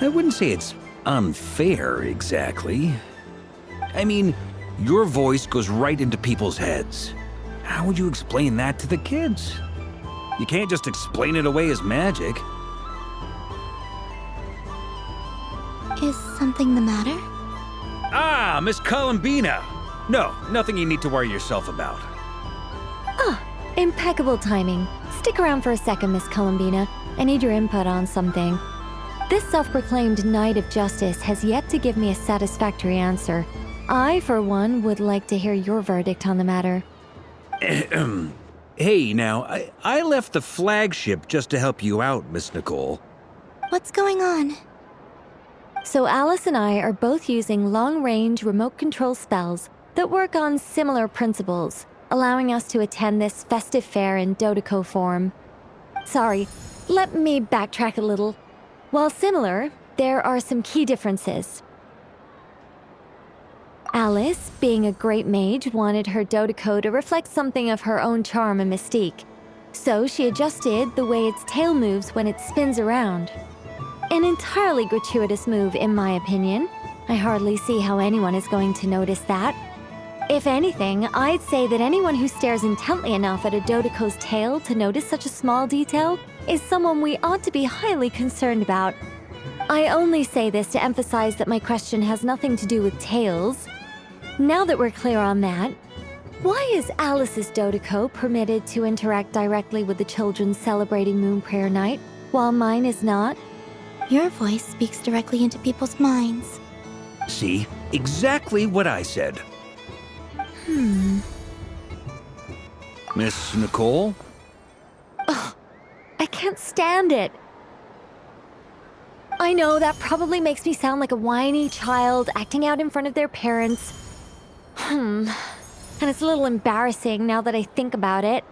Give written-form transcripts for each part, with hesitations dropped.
I wouldn't say it's unfair, exactly. I mean, your voice goes right into people's heads. How would you explain that to the kids? You can't just explain it away as magic. Is something the matter? Ah, Miss Columbina! No, nothing you need to worry yourself about. Impeccable timing. Stick around for a second, Miss Columbina. I need your input on something. This self-proclaimed Knight of Justice has yet to give me a satisfactory answer. I, for one, would like to hear your verdict on the matter. Hey, now, I left the flagship just to help you out, Miss Nicole. What's going on? So Alice and I are both using long-range remote control spells that work on similar principles, allowing us to attend this festive fair in Dodeco form. Sorry, let me backtrack a little. While similar, there are some key differences. Alice, being a great mage, wanted her Dodeco to reflect something of her own charm and mystique. So she adjusted the way its tail moves when it spins around. An entirely gratuitous move, in my opinion. I hardly see how anyone is going to notice that. If anything, I'd say that anyone who stares intently enough at a Dodeco's tail to notice such a small detail is someone we ought to be highly concerned about. I only say this to emphasize that my question has nothing to do with tails. Now that we're clear on that, why is Alice's Dodeco permitted to interact directly with the children celebrating Moon Prayer Night, while mine is not? Your voice speaks directly into people's minds. See? Exactly what I said. Miss Nicole? I can't stand it. I know that probably makes me sound like a whiny child acting out in front of their parents. And it's a little embarrassing now that I think about it.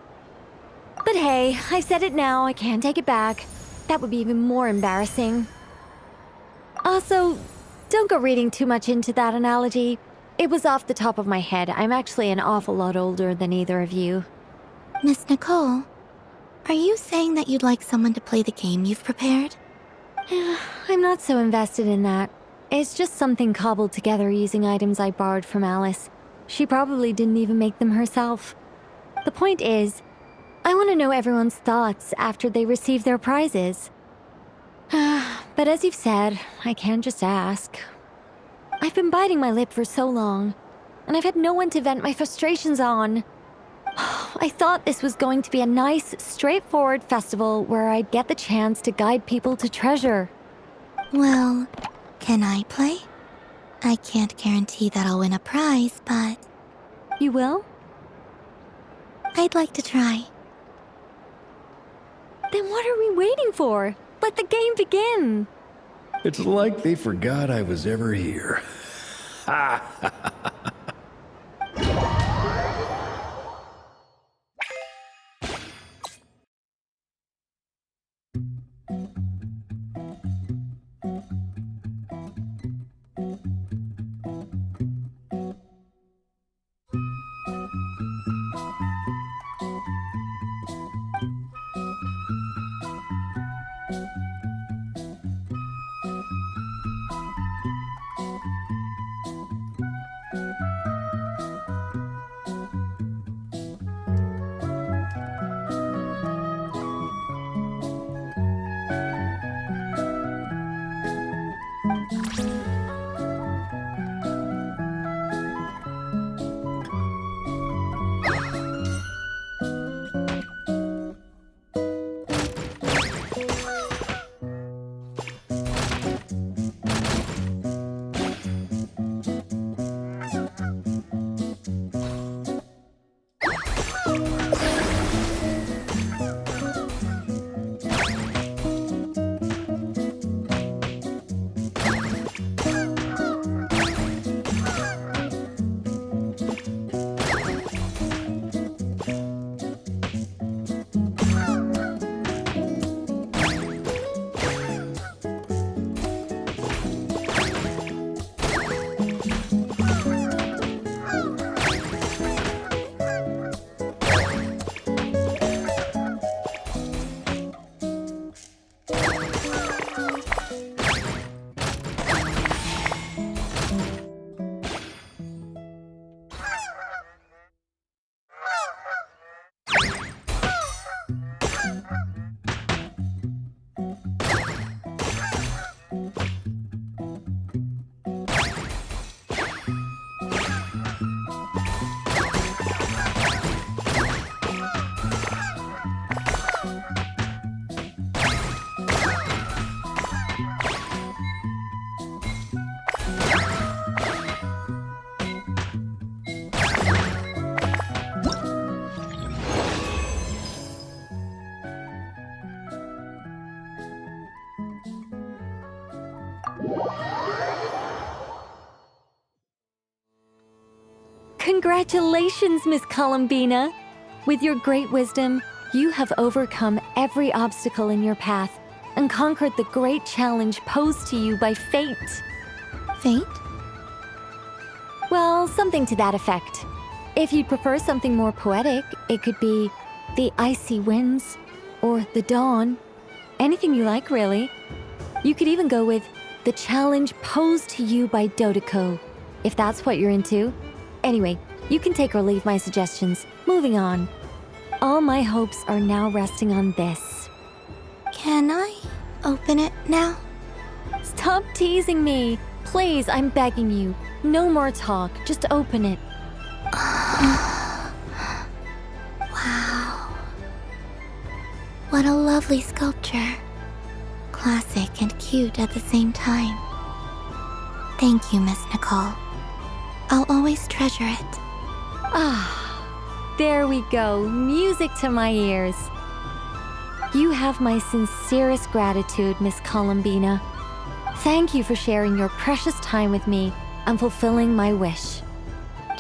But hey, I said it now, I can't take it back. That would be even more embarrassing. Also, don't go reading too much into that analogy. It was off the top of my head. I'm actually an awful lot older than either of you. Miss Nicole, are you saying that you'd like someone to play the game you've prepared? I'm not so invested in that. It's just something cobbled together using items I borrowed from Alice. She probably didn't even make them herself. The point is, I want to know everyone's thoughts after they receive their prizes. But as you've said, I can't just ask. I've been biting my lip for so long, and I've had no one to vent my frustrations on. I thought this was going to be a nice, straightforward festival where I'd get the chance to guide people to treasure. Well, can I play? I can't guarantee that I'll win a prize, but You will? I'd like to try. Then what are we waiting for? Let the game begin! It's like they forgot I was ever here. Congratulations, Miss Columbina! With your great wisdom, you have overcome every obstacle in your path and conquered the great challenge posed to you by fate. Fate? Well, something to that effect. If you'd prefer something more poetic, it could be the icy winds or the dawn. Anything you like, really. You could even go with the challenge posed to you by Dodoko, if that's what you're into. Anyway, you can take or leave my suggestions. Moving on. All my hopes are now resting on this. Can I open it now? Stop teasing me. Please, I'm begging you. No more talk. Just open it. Wow. What a lovely sculpture. Classic and cute at the same time. Thank you, Miss Nicole. I'll always treasure it. Ah, there we go. Music to my ears. You have my sincerest gratitude, Miss Columbina. Thank you for sharing your precious time with me and fulfilling my wish.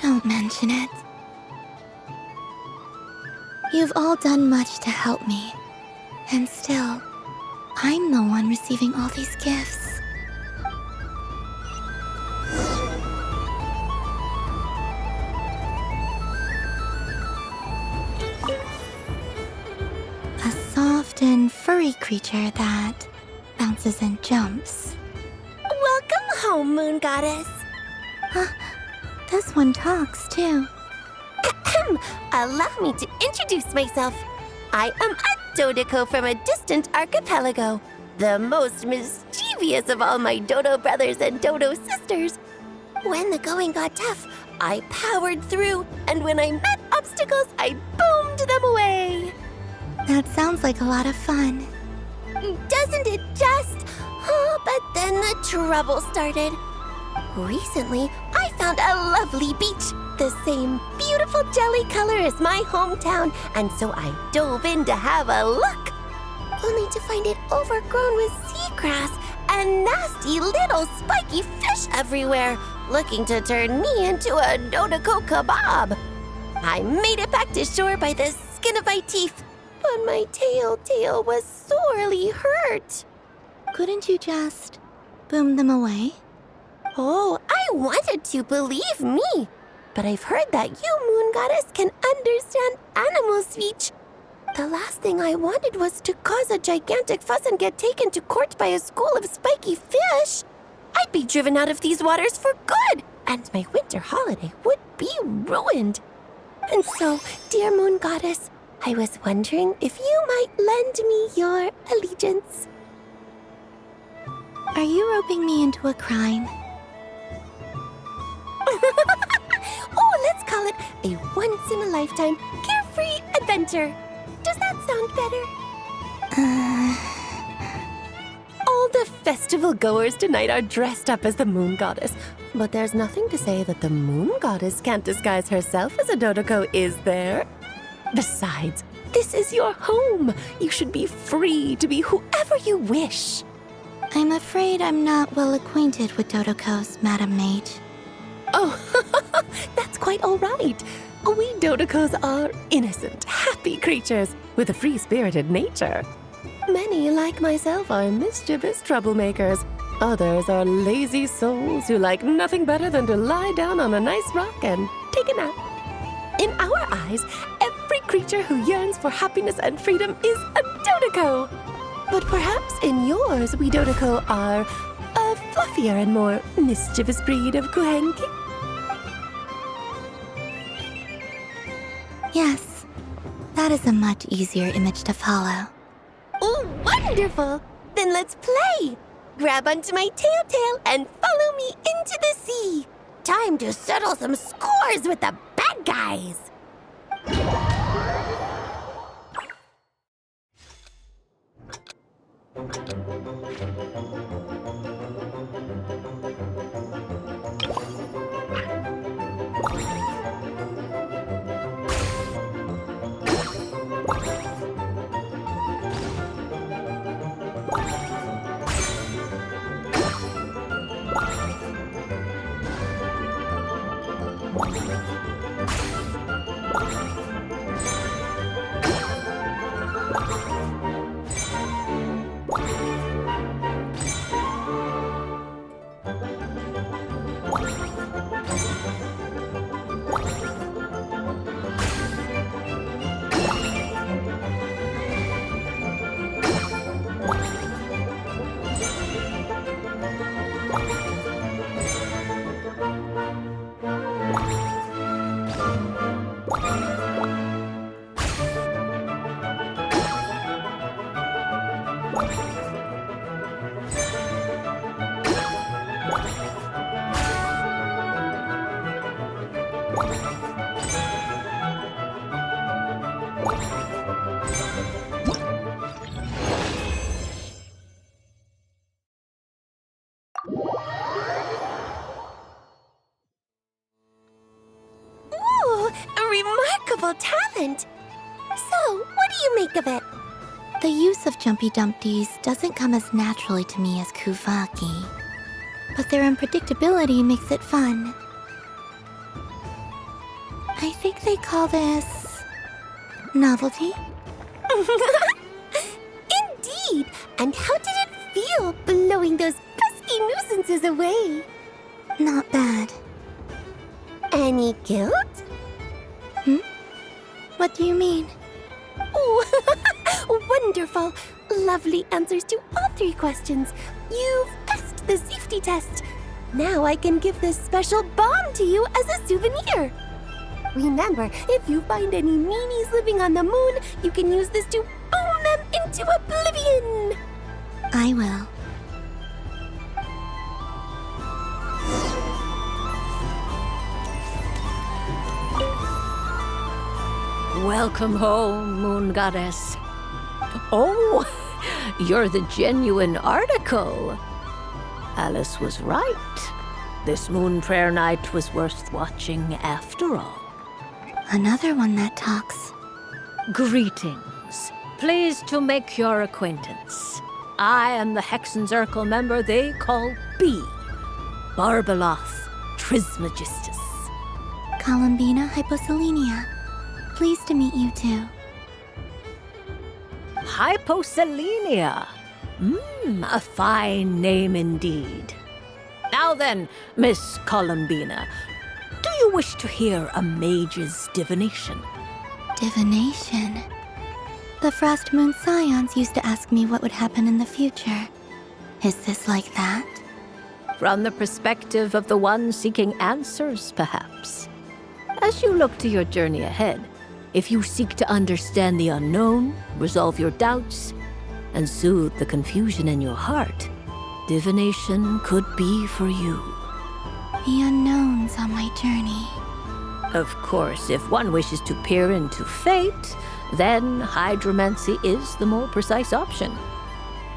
Don't mention it. You've all done much to help me. And still, I'm the one receiving all these gifts. A soft and furry creature that bounces and jumps. Welcome home, Moon Goddess. This one talks too. Allow me to introduce myself. I am a Dodoko from a distant archipelago, the most mischievous of all my Dodo brothers and Dodo sisters. When the going got tough, I powered through, and when I met obstacles, I boomed them away. That sounds like a lot of fun. Doesn't it just? Oh, but then the trouble started. Recently, I found a lovely beach, the same beautiful jelly color as my hometown, and so I dove in to have a look, only to find it overgrown with seagrass and nasty little spiky fish everywhere, looking to turn me into a Dodoko kebab. I made it back to shore by the skin of my teeth, but my tail was sorely hurt. Couldn't you just boom them away? Oh, I wanted to, believe me. But I've heard that you, Moon Goddess, can understand animal speech. The last thing I wanted was to cause a gigantic fuss and get taken to court by a school of spiky fish. I'd be driven out of these waters for good, and my winter holiday would be ruined. And so, dear Moon Goddess, I was wondering if you might lend me your allegiance. Are you roping me into a crime? Oh, let's call it a once-in-a-lifetime carefree adventure. Does that sound better? All the festival goers tonight are dressed up as the Moon Goddess. But there's nothing to say that the Moon Goddess can't disguise herself as a Dodoko, is there? Besides, this is your home. You should be free to be whoever you wish. I'm afraid I'm not well acquainted with Dodokos, Madam Mage. Oh, that's quite all right. We Dodokos are innocent, happy creatures with a free-spirited nature. Many, like myself, are mischievous troublemakers. Others are lazy souls who like nothing better than to lie down on a nice rock and take a nap. In our eyes, every creature who yearns for happiness and freedom is a Dodoko. But perhaps in yours, we Dodoko are a fluffier and more mischievous breed of Kuhenki. Yes, that is a much easier image to follow. Oh, wonderful! Then let's play! Grab onto my tail and follow me into the sea. Time to settle some scores with the bad guys. Ooh, a remarkable talent! So, what do you make of it? The use of Jumpy Dumpties doesn't come as naturally to me as Kuvaki, but their unpredictability makes it fun. I think they call this novelty. Indeed! And how did it feel blowing those pesky nuisances away? Not bad. Any guilt? What do you mean? Oh, wonderful! Lovely answers to all 3 questions. You've passed the safety test. Now I can give this special bomb to you as a souvenir. Remember, if you find any meanies living on the moon, you can use this to boom them into oblivion. I will. Welcome home, Moon Goddess. Oh, you're the genuine article. Alice was right. This moon prayer night was worth watching after all. Another one that talks. Greetings. Pleased to make your acquaintance. I am the Hexenzirkel member they call B. Barbeloth Trismegistus. Columbina Hyposelenia. Pleased to meet you too. Hyposelenia. A fine name indeed. Now then, Miss Columbina, do you wish to hear a mage's divination? Divination. The Frost Moon Scions used to ask me what would happen in the future. Is this like that? From the perspective of the one seeking answers, perhaps. As you look to your journey ahead, if you seek to understand the unknown, resolve your doubts, and soothe the confusion in your heart, divination could be for you. The unknowns on my journey. Of course, if one wishes to peer into fate, then hydromancy is the more precise option.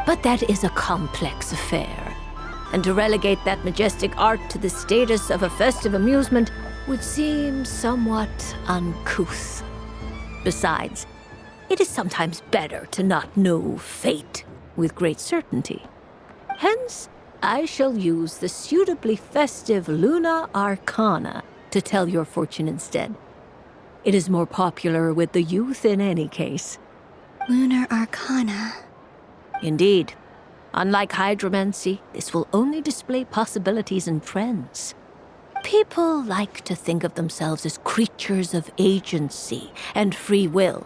But that is a complex affair, and to relegate that majestic art to the status of a festive amusement would seem somewhat uncouth. Besides, it is sometimes better to not know fate with great certainty. Hence, I shall use the suitably festive Luna Arcana to tell your fortune instead. It is more popular with the youth in any case. Lunar Arcana. Indeed. Unlike hydromancy, this will only display possibilities and trends. People like to think of themselves as creatures of agency and free will.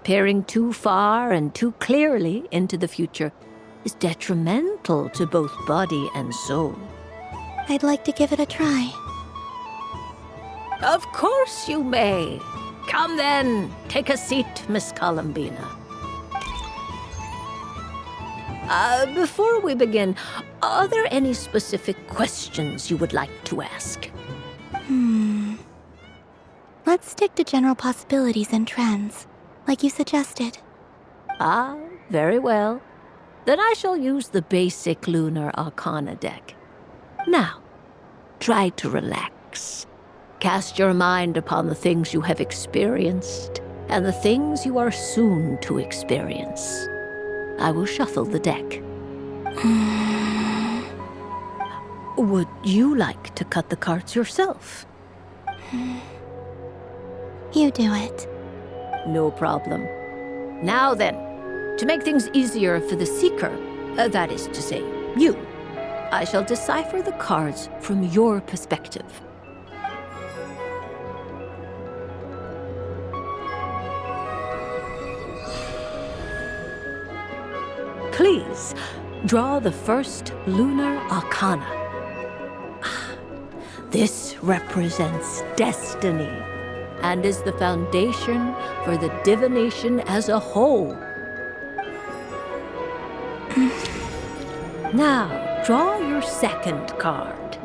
Peering too far and too clearly into the future is detrimental to both body and soul. I'd like to give it a try. Of course you may. Come then, take a seat, Miss Columbina. Before we begin, are there any specific questions you would like to ask? Let's stick to general possibilities and trends, like you suggested. Ah, very well. Then I shall use the basic Lunar Arcana deck. Now, try to relax. Cast your mind upon the things you have experienced and the things you are soon to experience. I will shuffle the deck. Would you like to cut the cards yourself? You do it. No problem. Now then, to make things easier for the seeker, that is to say, you, I shall decipher the cards from your perspective. Please, draw the first Lunar Arcana. This represents destiny and is the foundation for the divination as a whole. Now, draw your second card.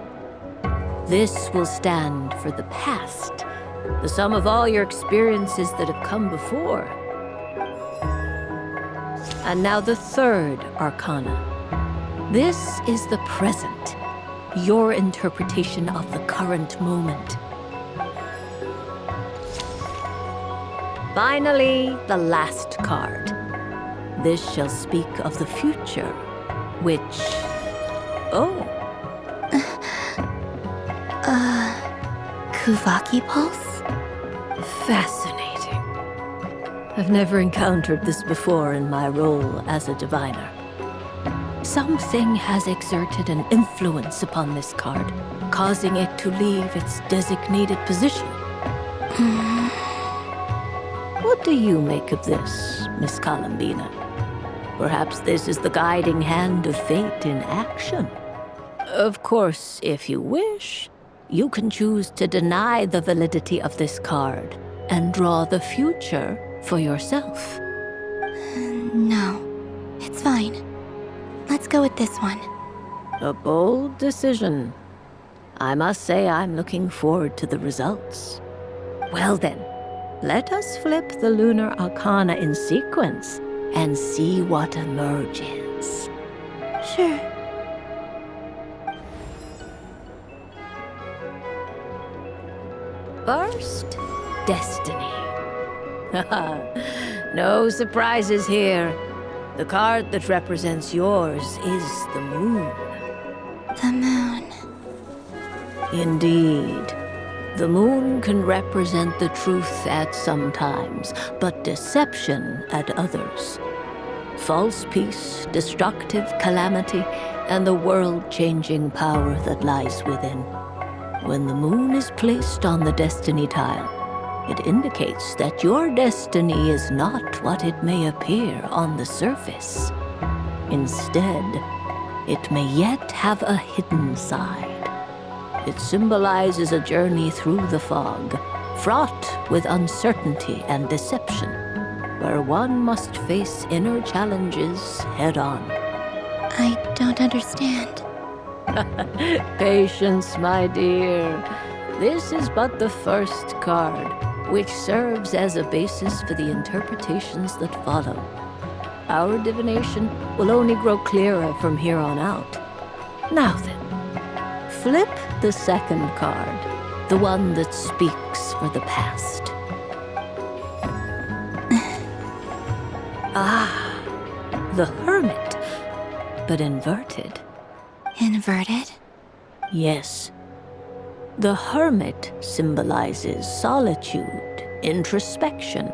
This will stand for the past, the sum of all your experiences that have come before. And now the third arcana. This is the present, your interpretation of the current moment. Finally, the last card. This shall speak of the future, which... Oh, Kuvaki Pulse? fascinating. I've never encountered this before in my role as a diviner. Something has exerted an influence upon this card, causing it to leave its designated position. What do you make of this, Miss Columbina? Perhaps this is the guiding hand of fate in action. Of course, if you wish, you can choose to deny the validity of this card and draw the future for yourself. No, it's fine. Let's go with this one. A bold decision. I must say I'm looking forward to the results. Well then, let us flip the lunar arcana in sequence and see what emerges. Sure. First, destiny. No surprises here. The card that represents yours is the moon. The moon. Indeed. The moon can represent the truth at some times, but deception at others. False peace, destructive calamity, and the world-changing power that lies within. When the moon is placed on the destiny tile, it indicates that your destiny is not what it may appear on the surface. Instead, it may yet have a hidden side. It symbolizes a journey through the fog, fraught with uncertainty and deception, where one must face inner challenges head-on. I don't understand. Patience, my dear. This is but the first card, which serves as a basis for the interpretations that follow. Our divination will only grow clearer from here on out. Now then, flip the second card, the one that speaks for the past. The Hermit, but inverted. Inverted? Yes. The Hermit symbolizes solitude, introspection,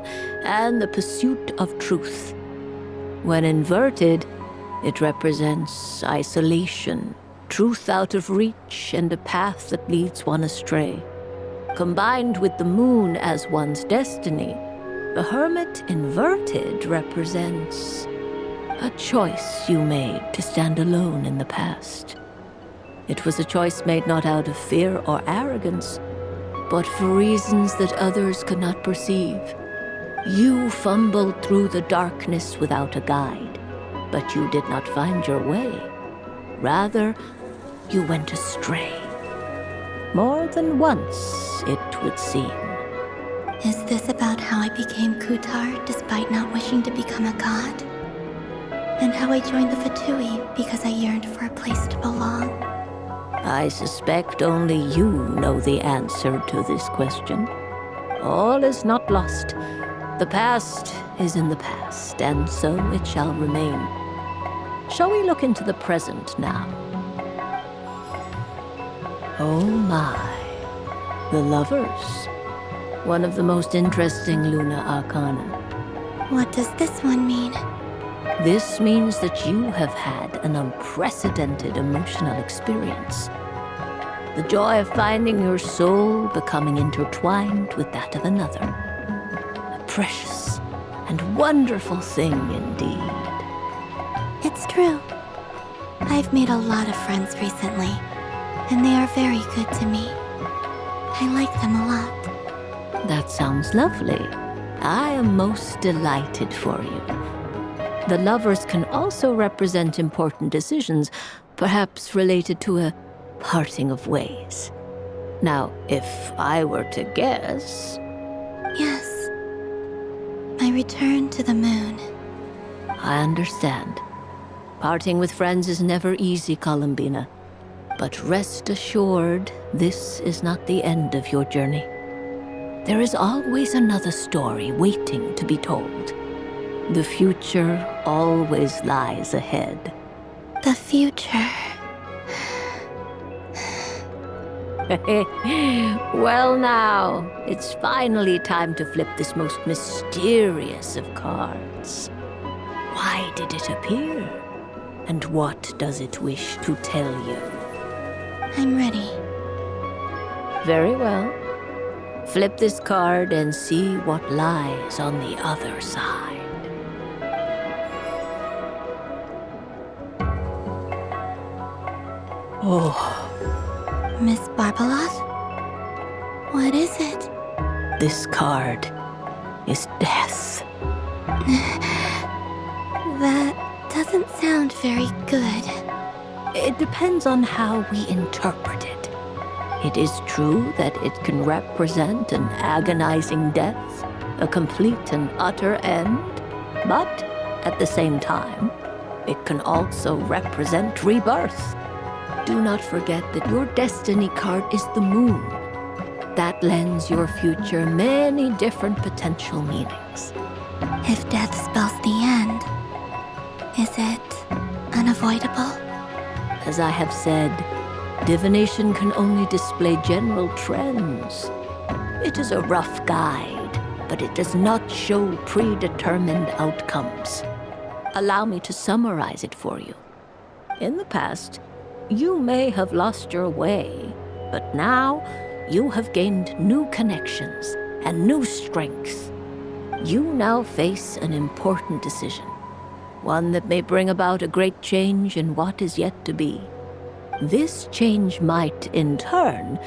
and the pursuit of truth. When inverted, it represents isolation, truth out of reach, and a path that leads one astray. Combined with the moon as one's destiny, the Hermit inverted represents a choice you made to stand alone in the past. It was a choice made not out of fear or arrogance, but for reasons that others could not perceive. You fumbled through the darkness without a guide, but you did not find your way. Rather, you went astray. More than once, it would seem. Is this about how I became Kutar despite not wishing to become a god? And how I joined the Fatui because I yearned for a place to belong? I suspect only you know the answer to this question. All is not lost. The past is in the past, and so it shall remain. Shall we look into the present now? Oh my. The Lovers. One of the most interesting Luna Arcana. What does this one mean? This means that you have had an unprecedented emotional experience. The joy of finding your soul becoming intertwined with that of another. A precious and wonderful thing indeed. It's true. I've made a lot of friends recently, and they are very good to me. I like them a lot. That sounds lovely. I am most delighted for you. The lovers can also represent important decisions, perhaps related to a parting of ways. Now, if I were to guess... Yes. My return to the moon. I understand. Parting with friends is never easy, Columbina. But rest assured, this is not the end of your journey. There is always another story waiting to be told. The future always lies ahead. The future. Well now, it's finally time to flip this most mysterious of cards. Why did it appear? And what does it wish to tell you? I'm ready. Very well. Flip this card and see what lies on the other side. Oh, Miss Barbeloth? What is it? this card is death. That doesn't sound very good. It depends on how we interpret it. It is true that it can represent an agonizing death, a complete and utter end, but at the same time, it can also represent rebirth. Do not forget that your destiny card is the moon. That lends your future many different potential meanings. If death spells the end, is it unavoidable? As I have said, divination can only display general trends. It is a rough guide, but it does not show predetermined outcomes. Allow me to summarize it for you. In the past, you may have lost your way, but now you have gained new connections and new strength. You now face an important decision, one that may bring about a great change in what is yet to be. This change might, in turn,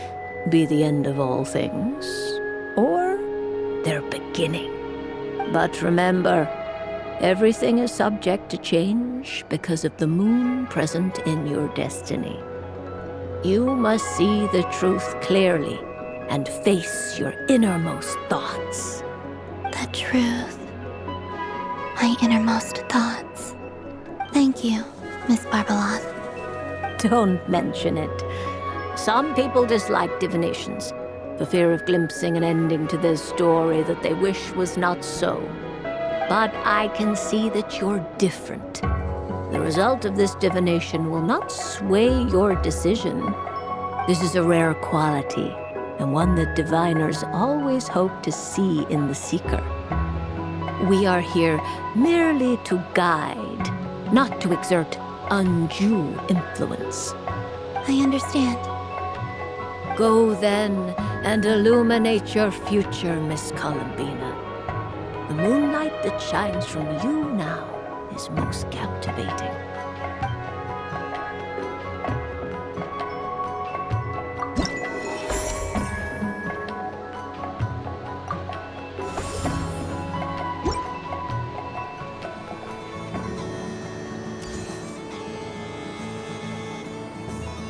be the end of all things, or their beginning. But remember, everything is subject to change because of the moon present in your destiny. You must see the truth clearly and face your innermost thoughts. The truth. My innermost thoughts. Thank you, Miss Barbeloth. Don't mention it. Some people dislike divinations, for fear of glimpsing an ending to their story that they wish was not so. But I can see that you're different. The result of this divination will not sway your decision. This is a rare quality, and one that diviners always hope to see in the seeker. We are here merely to guide, not to exert undue influence. I understand. Go then and illuminate your future, Miss Columbina. The moonlight that shines from you now is most captivating.